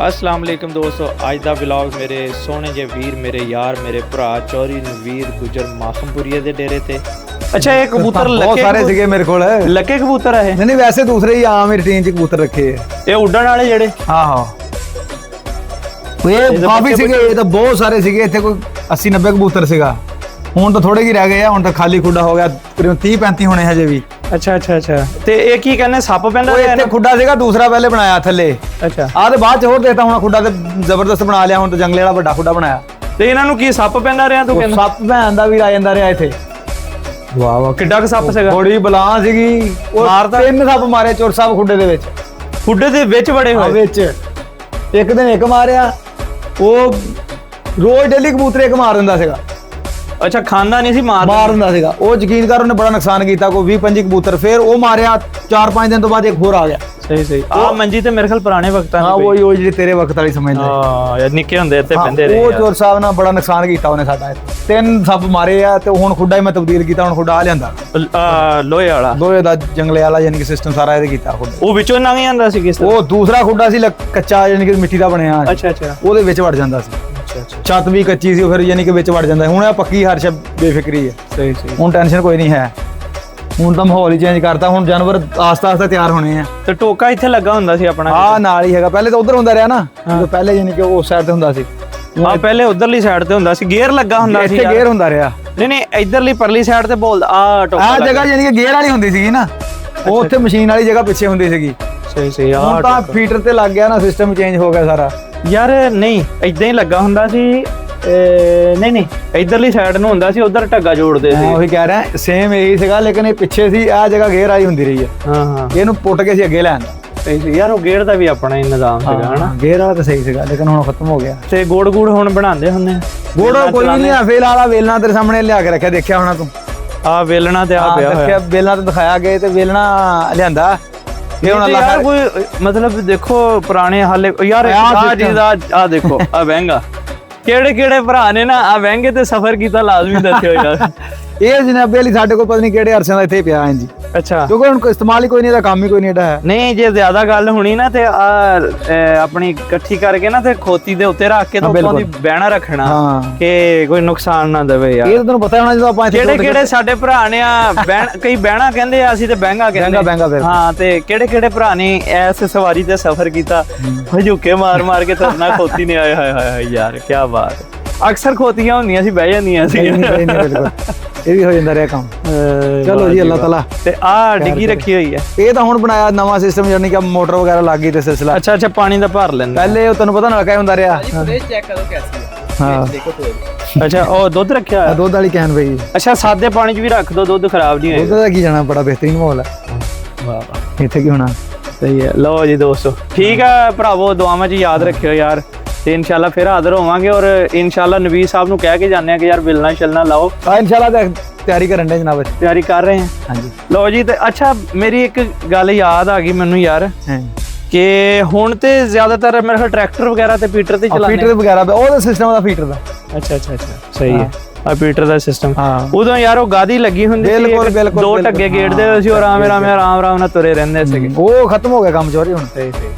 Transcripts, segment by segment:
अस्सलाम वालेकुम दोस्तों, अज का व्लॉग मेरे सोहने जे वीर मेरे यार मेरे भरा चौधरी नवीर गुजर माखमपुरिया के डेरे ते। अच्छा ये कबूतर बहुत सारे सीगे मेरे कोल लके कबूतर है? नहीं वैसे दूसरे ही आम रूटीन च कबूतर रखे है। ये उड़न वाले जेड़े? हाँ हाँ ये काफी सीगे, ये तो बहुत सारे सीगे, इत्थे कोई 80-90 कबूतर सीगा। हुण तो थोड़े ही रह गए, हुण तो खाली खुडा हो गया, तकरीबन 30-35 होने हजे भी। अच्छा अच्छा अच्छा ते ये की कहने सप पैंदा है? इत्थे खुडा सीगा दूसरा पहले बनाया थल्ले। अच्छा आ ते बाद च होर देता हुण खुडा ते जबरदस्त बना लिया, हुण तो जंगले वाला बड़ा खुडा बनाया। ते इन्हां नूं की सप पैंदा रहा तू कहंदा? सप भैन दा भी आ जांदा रहा इत्थे। वाह वाह किड्डा क सप सीगा? बड़ी बलां सीगी, मारदा 3 सप मारे चोर साहब खुडे दे विच। खुडे दे विच बड़े होए विच एक दिन एक मारिया, वो रोज डेली कबूतर एक मार दिंदा सीगा। अच्छा खांदा नहीं सी मार दिंदा सीगा। वो यकीन कर उन्हें बड़ा नुकसान किया, कोई 20-25 कबूतर। फिर वो मारिया 4-5 दिन तो बाद एक होर आ गया। सही सही आ मंजी ते मेरे ख्याल पुराने वक्तां हां वही वो जी तेरे वक्त वाली समझ ले। हां यार निक्के हुंदे ते पैंदे रहे। वो चोर साहब ने बड़ा नुकसान किया उन्हें साडा। 3 सप मारे आ ते हुण खुडा ही मैं तब्दील किया, हुण खुडा आ लियांदा लोहे वाला, लोहे दा जंगले वाला यानी कि सिस्टम सारा ਇਹਦੇ ਕੀਤਾ खुडा। ਉਹ ਵਿੱਚੋਂ ਲੰਘ ਜਾਂਦਾ ਸੀ ਕਿਸ ਤਰ੍ਹਾਂ? ਉਹ ਦੂਸਰਾ ਖੁੱਡਾ ਸੀ ਕੱਚਾ ਯਾਨੀ ਕਿ ਮਿੱਟੀ ਦਾ ਬਣਿਆ। ਅੱਛਾ ਅੱਛਾ ਉਹਦੇ ਵਿੱਚ ਵੜ ਜਾਂਦਾ ਸੀ। ਅੱਛਾ ਅੱਛਾ ਛੱਤ ਵੀ ਕੱਚੀ ਸੀ, ਫਿਰ ਯਾਨੀ ਕਿ ਵਿੱਚ ਵੜ ਜਾਂਦਾ। ਹੁਣ ਇਹ ਪੱਕੀ ਹਰ ਸ਼ਬ ਬੇਫਿਕਰੀ ਹੈ। ਸਹੀ ਸਹੀ ਹੁਣ ਟੈਨਸ਼ਨ ਕੋਈ ਨਹੀਂ ਹੈ। ਹੁਣ ਤਾਂ ਮਾਹੌਲ ਹੀ ਚੇਂਜ ਕਰਤਾ, ਹੁਣ ਜਾਨਵਰ ਆਸਤਾ ਆਸਤਾ ਤਿਆਰ ਹੋਣੇ ਆ। ਤੇ ਟੋਕਾ ਇੱਥੇ ਲੱਗਾ ਹੁੰਦਾ ਸੀ ਆਪਣਾ? ਹਾਂ ਨਾਲ ਹੀ ਹੈਗਾ, ਪਹਿਲੇ ਤਾਂ ਉਧਰ ਹੁੰਦਾ ਰਿਹਾ ਨਾ, ਜਦੋਂ ਪਹਿਲੇ ਯਾਨੀ ਕਿ ਉਸ ਸਾਈਡ ਤੇ ਹੁੰਦਾ ਸੀ। ਹਾਂ ਪਹਿਲੇ ਉਧਰਲੀ ਸਾਈਡ ਤੇ ਹੁੰਦਾ ਸੀ, ਗੇਅਰ ਲੱਗਾ ਹੁੰਦਾ ਸੀ। ਇੱਥੇ ਗੇਅਰ ਹੁੰਦਾ ਰਿਹਾ। ਨਹੀਂ ਨਹੀਂ ਇਧਰਲੀ ਪਰਲੀ ਸਾਈਡ ਤੇ ਬੋਲ ਆ ਟੋਕਾ ਆ ਜਗ੍ਹਾ ਯਾਨੀ ਕਿ ਗੇਅਰ ਵਾਲੀ ਹੁੰਦੀ ਸੀਗੀ ਨਾ, ਉਹ ਉੱਥੇ ਮਸ਼ੀਨ ਵਾਲੀ ਜਗ੍ਹਾ ਪਿੱਛੇ ਹੁੰਦੀ ਸੀਗੀ। ਸਹੀ ਸਹੀ ਹੁਣ ਤਾਂ ਫੀਟਰ ਤੇ ਲੱਗ ਗਿਆ ਨਾ, ਸਿਸਟਮ ਚੇਂਜ ਹੋ ਗਿਆ ਸਾਰਾ। ਯਾਰ ਨਹੀਂ ਇਦਾਂ ਹੀ ਲੱਗਾ ਹੁੰਦਾ ਸੀ। ਨਹੀਂ ਨਹੀਂ ਇਧਰਲੀ ਸਾਈਡ ਨੂੰ ਹੁੰਦਾ ਸੀ, ਉਧਰ ਢੱਗਾ ਜੋੜਦੇ ਸੀ। ਉਹੀ ਕਹਿ ਰਿਹਾ ਸੇਮ ਇਹੀ ਸੀਗਾ, ਲੇਕਿਨ ਇਹ ਪਿੱਛੇ ਸੀ। ਆ ਜਗ੍ਹਾ ਗੇਅਰ ਵਾਲੀ ਹੁੰਦੀ ਰਹੀ ਹੈ। ਹਾਂ ਹਾਂ ਇਹਨੂੰ ਪੁੱਟ ਕੇ ਸੀ ਅੱਗੇ ਲੈਣ। ਸਹੀ ਸੀ ਯਾਰ, ਉਹ ਗੇਅਰ ਦਾ ਵੀ ਆਪਣਾ ਹੀ ਨਿਜ਼ਾਮ ਸੀਗਾ ਹਨਾ। ਗੇਅਰ ਵਾਲਾ ਤਾਂ ਸਹੀ ਸੀਗਾ, ਲੇਕਿਨ ਹੁਣ ਖਤਮ ਹੋ ਗਿਆ। ਤੇ ਗੋੜ ਗੂੜ ਹੁਣ ਬਣਾਉਂਦੇ ਹੁੰਦੇ? ਗੋੜ ਕੋਈ ਨਹੀਂ ਆ, ਫਿਲਹਾਲ ਆ ਵੇਲਣਾ ਤੇਰੇ ਸਾਹਮਣੇ ਲਿਆ ਕੇ ਰੱਖਿਆ, ਦੇਖਿਆ ਹੋਣਾ ਤੂੰ। ਆ ਵੇਲਣਾ ਤੇ ਆ ਪਿਆ ਹੋਇਆ, ਵੇਲਣਾ ਤੇ ਦਿਖਾਇਆ ਗਏ ਤੇ ਵੇਲਣਾ ਲਿਆਂਦਾ। ਇਹ ਹੁਣ ਯਾਰ ਕੋਈ ਮਤਲਬ ਦੇਖੋ ਪੁਰਾਣੇ ਹਾਲੇ ਯਾਰ ਆ ਚੀਜ਼ ਆ ਦੇਖੋ ਆ ਵਹਿੰਗਾ ਕਿਹੜੇ ਕਿਹੜੇ ਭਰਾ ਨੇ ਨਾ ਆ ਵਹਿੰਗੇ ਤੇ ਸਫ਼ਰ ਕੀਤਾ ਲਾਜ਼ਮੀ ਦੱਸਿਓ ਯਾਰ। ਇਹ ਜਨਾਬੇ ਲਈ ਸਾਡੇ ਕੋਲ ਪਤਾ ਨਹੀਂ ਕਿਹੜੇ ਅਰਸਿਆਂ ਦਾ ਇੱਥੇ ਪਿਆ ਹੈ ਜੀ। ਅੱਛਾ ਕਿਉਂਕਿ ਹੁਣ ਇਸਤੇਮਾਲ ਹੀ ਕੋਈ ਨਹੀਂ, ਇਹਦਾ ਕੰਮ ਹੀ ਕੋਈ ਨਹੀਂ ਇਹਦਾ ਹੈ। ਨਹੀਂ ਜੇ ਜ਼ਿਆਦਾ ਗੱਲ ਹੋਣੀ ਨਾ ਤੇ ਆ ਆਪਣੀ ਇਕੱਠੀ ਕਰਕੇ ਨਾ ਤੇ ਖੋਤੀ ਦੇ ਉੱਤੇ ਰੱਖ ਕੇ ਤੋਂ ਦੀ ਬਹਿਣਾ ਰੱਖਣਾ ਕਿ ਕੋਈ ਨੁਕਸਾਨ ਨਾ ਦੇਵੇ ਯਾਰ। ਇਹ ਤੁਹਾਨੂੰ ਪਤਾ ਹੋਣਾ ਜਦੋਂ ਆਪਾਂ ਕਿਹੜੇ ਕਿਹੜੇ ਸਾਡੇ ਭਰਾ ਨੇ ਆ ਕਈ ਬਹਿਣਾ ਕਹਿੰਦੇ ਆ, ਅਸੀਂ ਤੇ ਬਹਿੰਗਾ ਕਹਿੰਦੇ। ਬਹਿੰਗਾ ਹਾਂ ਤੇ ਕਿਹੜੇ ਕਿਹੜੇ ਭਰਾ ਨੇ ਐਸ ਸਵਾਰੀ ਤੇ ਸਫ਼ਰ ਕੀਤਾ, ਹਜੂਕੇ ਮਾਰ ਮਾਰ ਕੇ ਤੁਰਨਾ ਖੋਤੀ ਨੇ। ਆਏ ਹਾਏ ਹਾਏ ਯਾਰ ਕੀ ਬਾਤ। ਅਕਸਰ ਖੋਤੀਆਂ ਹੁੰਦੀਆਂ ਸੀ ਬਹਿ ਜਾਂਦੀਆਂ ਸੀ। ਇਹ ਵੀ ਹੋ ਜਾਂਦਾ ਰਿਹਾ ਕੰਮ। ਚਲੋ ਜੀ ਅੱਲਾਹ ਤਾਲਾ। ਤੇ ਆ ਡਿੱਗੀ ਰੱਖੀ ਹੋਈ ਹੈ, ਇਹ ਤਾਂ ਹੁਣ ਬਣਾਇਆ ਨਵਾਂ ਸਿਸਟਮ, ਯਾਨੀ ਕਿ ਮੋਟਰ ਵਗੈਰਾ ਲੱਗ ਗਈ ਤੇ ਸਿਲਸਿਲਾ। ਅੱਛਾ ਅੱਛਾ ਪਾਣੀ ਦਾ ਭਰ ਲੈਂਦਾ। ਪਹਿਲੇ ਉਹ ਤੈਨੂੰ ਪਤਾ ਨਲਕਾ ਹੁੰਦਾ ਰਿਹਾ। ਚੈੱਕ ਕਰੋ ਕੈਸੀ ਹਾਂ ਅੱਛਾ ਉਹ ਦੁੱਧ ਰੱਖਿਆ ਹੋਇਆ? ਦੁੱਧ ਵਾਲੀ ਕੈਨ ਪਈ। ਅੱਛਾ ਸਾਦੇ ਪਾਣੀ 'ਚ ਵੀ ਰੱਖ ਦੋ, ਦੁੱਧ ਖਰਾਬ ਨਹੀਂ ਹੋਏਗਾ। ਦੁੱਧ ਦਾ ਕੀ ਜਾਣਾ, ਬੜਾ ਬਿਹਤਰੀਨ ਮਾਹੌਲ ਹੈ। ਵਾਹ ਵਾਹ ਇੱਥੇ ਕੀ ਹੋਣਾ। ਸਹੀ ਹੈ। ਲਓ ਜੀ ਦੋਸਤੋ ਠੀਕ ਆ ਭਰਾਵੋ, ਦੁਆਵਾਂ 'ਚ ਯਾਦ ਰੱਖਿਓ ਯਾਰ। ਤੇ ਇਨਸ਼ਾਅੱਲਾ ਫਿਰ ਹਾਜ਼ਰ ਹੋਵਾਂਗੇ ਔਰ ਇਨਸ਼ਾਅੱਲਾ ਨਵੀਰ ਸਾਹਿਬ ਨੂੰ ਕਹਿ ਕੇ ਜਾਂਦੇ ਆ ਕਿ ਯਾਰ ਬਿਲਣਾ ਛਲਣਾ ਲਾਓ। ਇਨਸ਼ਾਅੱਲਾ ਤਿਆਰੀ ਕਰਨ ਦੇ ਜਨਾਬ, ਤਿਆਰੀ ਕਰ ਰਹੇ ਹਾਂ। ਹਾਂਜੀ ਲਓ ਜੀ। ਤੇ ਅੱਛਾ ਮੇਰੀ ਇੱਕ ਗੱਲ ਯਾਦ ਆ ਗਈ ਮੈਨੂੰ ਯਾਰ, ਕਿ ਹੁਣ ਤੇ ਜ਼ਿਆਦਾਤਰ ਮੇਰੇ ਖਿਆਲ ਟਰੈਕਟਰ ਵਗੈਰਾ ਤੇ ਪੀਟਰ ਤੇ ਚਲਾਉਂਦੇ। ਪੀਟਰ ਵਗੈਰਾ ਉਹਦਾ ਸਿਸਟਮ ਦਾ ਪੀਟਰ ਦਾ। ਅੱਛਾ ਅੱਛਾ ਅੱਛਾ ਸਹੀ ਹੈ। ਆ ਪੀਟਰ ਦਾ ਸਿਸਟਮ ਉਦੋਂ ਯਾਰ ਉਹ ਗਾਦੀ ਲੱਗੀ ਹੁੰਦੀ ਸੀ, ਦੋ ਢੱਗੇ ਗੇੜਦੇ ਹੋਏ ਸੀ, ਆਰਾਮ ਨਾਲ ਤੁਰੇ ਰਹਿੰਦੇ ਸੀਗੇ। ਉਹ ਖਤਮ ਹੋ ਗਿਆ ਕੰਮ ਚੋਰੀ ਹੁਣ। ਸਹੀ ਸਹੀ।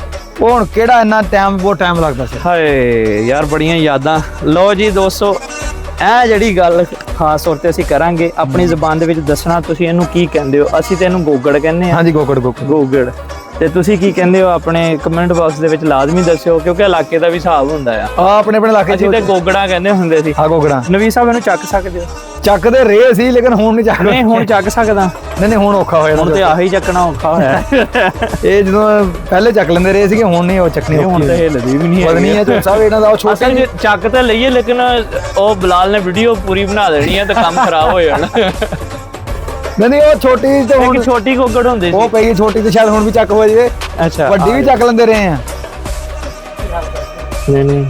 ਉਹ ਹੁਣ ਕਿਹੜਾ ਇੰਨਾ ਟਾਈਮ, ਬਹੁਤ ਟਾਈਮ ਲੱਗਦਾ ਸੀ। ਹਾਏ ਯਾਰ ਬੜੀਆਂ ਯਾਦਾਂ। ਲਓ ਜੀ ਦੋਸਤੋ ਇਹ ਜਿਹੜੀ ਗੱਲ ਖਾਸ ਤੌਰ ਤੇ ਅਸੀਂ ਕਰਾਂਗੇ ਆਪਣੀ ਜ਼ੁਬਾਨ ਦੇ ਵਿੱਚ ਦੱਸਣਾ, ਤੁਸੀਂ ਇਹਨੂੰ ਕੀ ਕਹਿੰਦੇ ਹੋ। ਅਸੀਂ ਤੇ ਇਹਨੂੰ ਗੋਗੜ ਕਹਿੰਦੇ ਹਾਂ। ਹਾਂਜੀ ਗੋਗੜ। ਤੇ ਤੁਸੀਂ ਕੀ ਕਹਿੰਦੇ ਹੋ ਆਪਣੇ ਕਮੈਂਟ ਬਾਕਸ ਦੇ ਵਿੱਚ ਲਾਜ਼ਮੀ ਦੱਸਿਓ, ਕਿਉਂਕਿ ਇਲਾਕੇ ਦਾ ਵੀ ਹਿਸਾਬ ਹੁੰਦਾ ਆ। ਆਪਣੇ ਇਲਾਕੇ ਅਸੀਂ ਤੇ ਗੋਗੜਾ ਕਹਿੰਦੇ ਹੁੰਦੇ ਸੀ। ਹਾਂ ਗੋਗੜਾ। ਨਵੀਂ ਸਾਹਿਬ ਇਹਨੂੰ ਚੱਕ ਸਕਦੇ ਹੋ? ਚੱਕਦੇ ਰਹੇ ਸੀ, ਲੇਕਿਨ ਹੁਣ ਨਹੀਂ ਚੱਕਦੇ। ਨਹੀਂ ਹੁਣ ਚੱਕ ਸਕਦਾ। ਨਹੀਂ ਹੁਣ ਔਖਾ ਹੋਇਆ, ਹੁਣ ਤੇ ਆਹੀ ਚੱਕਣਾ ਔਖਾ ਹੋਇਆ। ਇਹ ਜਦੋਂ ਪਹਿਲੇ ਚੱਕ ਲੈਂਦੇ ਰਹੇ ਸੀਗੇ, ਹੁਣ ਨਹੀਂ ਉਹ ਚੱਕਣੀ। ਹੁਣ ਤਾਂ ਹਿੱਲਦੀ ਵੀ ਨਹੀਂ ਪਤਾ ਨਹੀਂ ਹੈ ਝੋਸਾ ਇਹਨਾਂ ਦਾ। ਉਹ ਛੋਟਾ ਚੱਕ ਤੇ ਲਈਏ, ਲੇਕਿਨ ਉਹ ਬਲਾਲ ਨੇ ਵੀਡੀਓ ਪੂਰੀ ਬਣਾ ਦੇਣੀ ਹੈ ਤੇ ਕੰਮ ਖਰਾਬ ਹੋ ਜਾਣਾ। ਨਹੀਂ ਉਹ ਛੋਟੀ ਤੇ ਹੁਣ ਛੋਟੀ ਗੋਗੜ ਹੁੰਦੀ ਸੀ, ਉਹ ਪਈ ਛੋਟੀ ਤੇ ਸ਼ਾਇਦ ਹੁਣ ਵੀ ਚੱਕ ਹੋ ਜਾਵੇ। ਅੱਛਾ ਵੱਡੀ ਵੀ ਚੱਕ ਲੈਂਦੇ ਰਹੇ ਆ। ਨਹੀਂ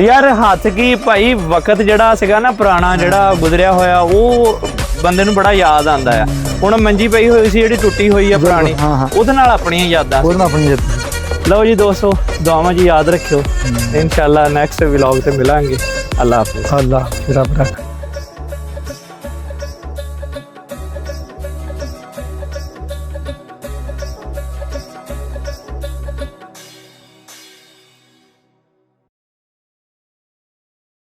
ਯਾਰ ਹੱਥ ਕੀ ਭਾਈ, ਵਕਤ ਜਿਹੜਾ ਸੀਗਾ ਨਾ ਪੁਰਾਣਾ ਜਿਹੜਾ ਗੁਜ਼ਰਿਆ ਹੋਇਆ, ਉਹ ਬੰਦੇ ਨੂੰ ਬੜਾ ਯਾਦ ਆਉਂਦਾ ਆ। ਹੁਣ ਮੰਜੀ ਪਈ ਹੋਈ ਸੀ ਜਿਹੜੀ ਟੁੱਟੀ ਹੋਈ ਆ ਪੁਰਾਣੀ, ਉਹਦੇ ਨਾਲ ਆਪਣੀਆਂ ਯਾਦਾਂ। ਲਓ ਜੀ ਦੋਸਤੋ ਦੁਆਵਾਂ ਜੀ ਯਾਦ ਰੱਖਿਓ। ਇਨਸ਼ਾਅੱਲਾ ਨੈਕਸਟ ਵਲੌਗ ਤੇ ਮਿਲਾਂਗੇ। ਅੱਲਾਹ ਹਾਫਿਜ਼। ਅੱਲਾਹ ਰੱਬ ਰੱਖ।